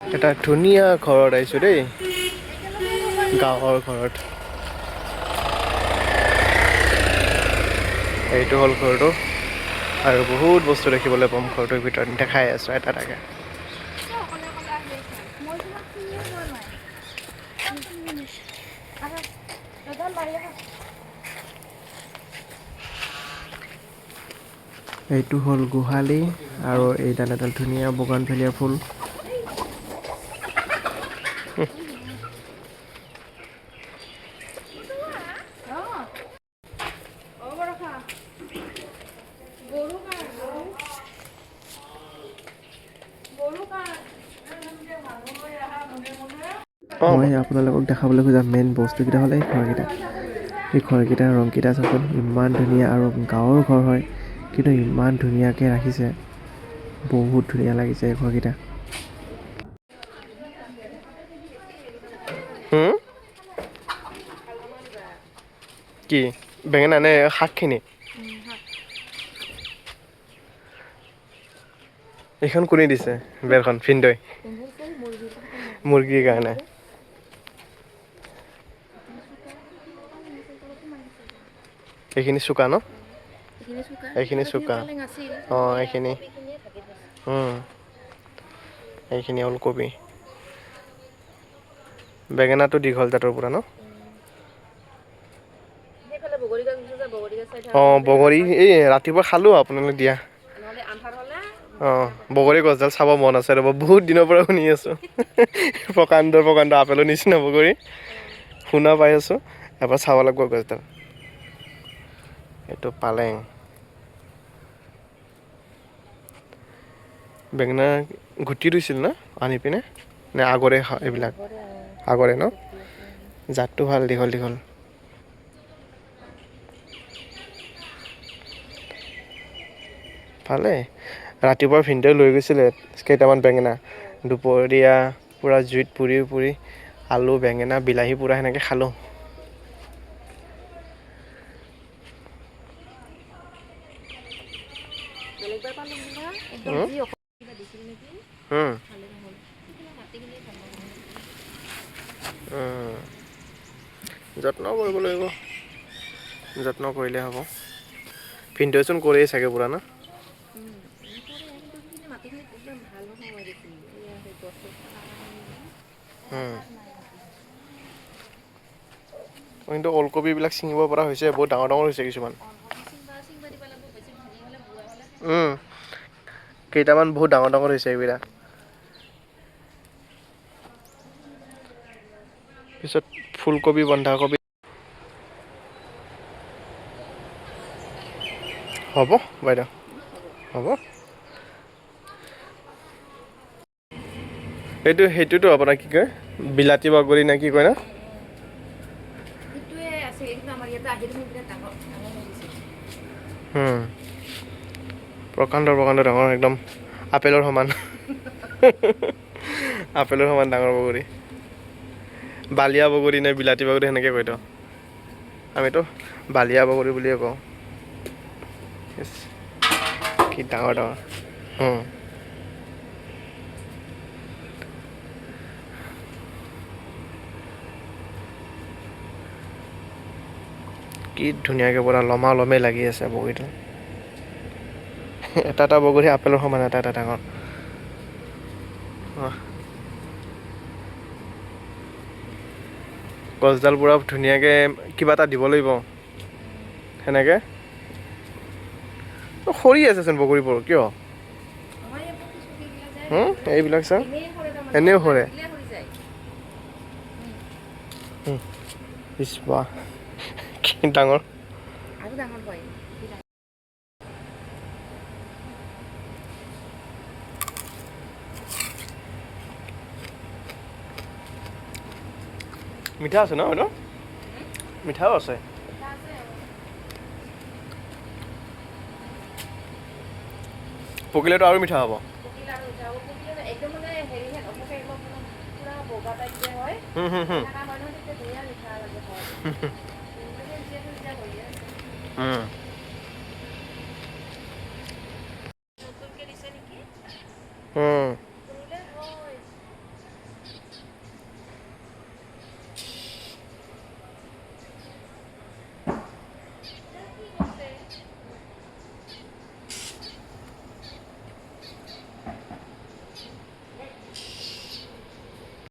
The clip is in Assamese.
এটা ধুনীয়া ঘৰত আহিছোঁ দেই, গাঁৱৰ ঘৰত। এইটো হ'ল ঘৰটো আৰু বহুত বস্তু দেখিবলৈ পাম ঘৰটোৰ ভিতৰত, দেখাই আছোঁ এটা এটাকৈ। এইটো হ'ল গোহালি আৰু এইডাল এডাল ধুনীয়া বগানভেলিয়া ফুল। মই আপোনালোকক দেখাবলৈ খোজা মেইন বস্তুকেইটা হ'ল এই ঘৰকেইটা। এই ঘৰকেইটাৰ ৰংকেইটা চাচোন, ইমান ধুনীয়া আৰু গাঁৱৰ ঘৰ হয় কিন্তু ইমান ধুনীয়াকৈ ৰাখিছে, বহুত ধুনীয়া লাগিছে এই ঘৰকেইটা। কি বেঙেনা নে শাকখিনি? এইখন কোনে দিছে বেৰখন? ভিনদেউৱে মুৰ্গীৰ কাৰণে। এইখিনি চোকা ন? এইখিনি চোকা। অঁ এইখিনি এইখিনি ওলকবি। বেঙেনাটো দীঘল জাতৰ পৰা ন? অঁ বগৰী এই ৰাতিপুৱা খালোঁ আপোনালোকে দিয়া। অঁ বগৰী গছডাল চাব মন আছে ৰ'ব, বহুত দিনৰ পৰা শুনি আছোঁ। প্ৰকাণ্ড প্ৰকাণ্ড আপেলৰ নিচিনা বগৰী শুনা পাই আছোঁ, এবাৰ চাব লাগিব গছডাল। এইটো পালেং। বেঙেনা গুটি ৰুইছিল ন আনি পিনে নে আগৰে এইবিলাক? আগৰে ন? জাতটো ভাল, দীঘল দীঘল। ভালে। ৰাতিপুৱা ভিনদেউৱে লৈ গৈছিলে কেইটামান বেঙেনা, দুপৰীয়া পূৰা জুইত পুৰি পুৰি আলু বেঙেনা বিলাহী পূৰা সেনেকৈ খালোঁ। যত্ন কৰিব লাগিব, যত্ন কৰিলে হ'ব। ভিনদেউচোন কৰেই চাগে পুৰা ন? কিন্তু ওলকবিবিলাক ছিঙিব পৰা হৈছে, বহুত ডাঙৰ ডাঙৰ হৈছে কিছুমান। কেইটামান বহুত ডাঙৰ ডাঙৰ হৈছে এইবিলাক। পিছত ফুলকবি বন্ধাকবি হ'ব বাইদেউ, হ'ব। সেইটোতো আপোনাৰ কি কয় বিলাতী বগৰী নে কি কয় ন? প্ৰকাণ্ড প্ৰকাণ্ড ডাঙৰ, একদম আপেলৰ সমান। আপেলৰ সমান ডাঙৰ বগৰী। বালিয়া বগৰী নে বিলাতী বগৰী সেনেকৈ কয়তো, আমিতো বালিয়া বগৰী বুলিয়ে কওঁ। কি ডাঙৰ ডাঙৰ। কি ধুনীয়াকৈ পুৰা লমা লমে লাগি আছে বগৰীটো। এটা এটা বগৰী আপেলৰ সমান, এটা এটা ডাঙৰ। গছডাল পুৰা ধুনীয়াকৈ কিবা এটা দিব লাগিব সেনেকৈ। সৰি আছেচোন বগৰীবোৰ কিয়? এইবিলাক চা এনেও সৰে। ইছ বাহ কি ডাঙৰ। মিঠা আছে ন এইটো? মিঠাও আছে। পকিলেতো আৰু মিঠা হ'ব।